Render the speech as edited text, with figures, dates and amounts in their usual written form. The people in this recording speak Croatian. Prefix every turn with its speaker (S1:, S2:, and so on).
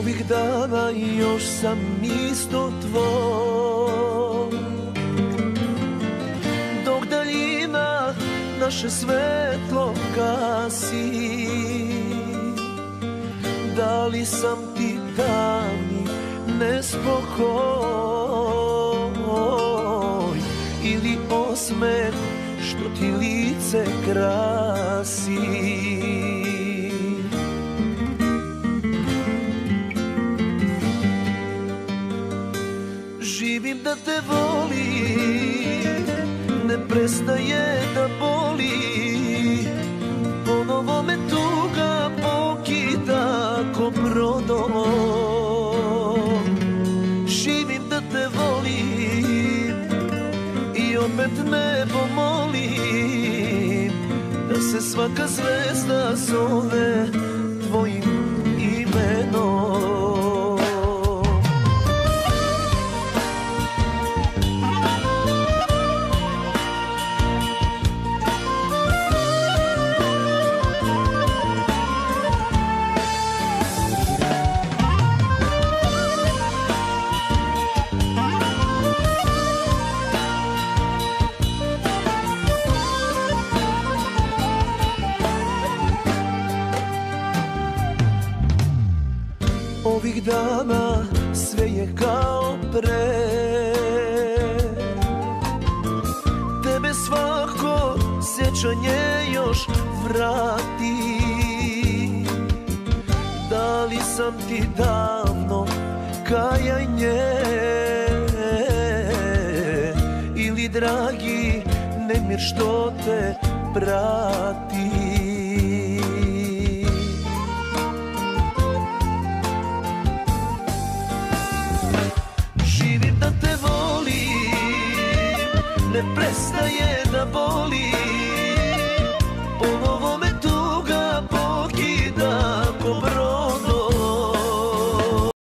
S1: Ovih dana još sam isto tvoj, dok daljina naše svetlo gasi. Da li sam ti davni nespokoj ili osmeh što ti lice krasi? Živim da te volim, ne prestaje da boli, ponovo me tuga pokida ko brodom. Živim da te volim i opet nebo molim, da se svaka zvezda zove tvojim imenom. Ovih dana sve je kao pre, tebe svako sjećanje još vrati. Dali sam ti davno kajanje ili dragi nemir što te prati. Ne prestaje da boli,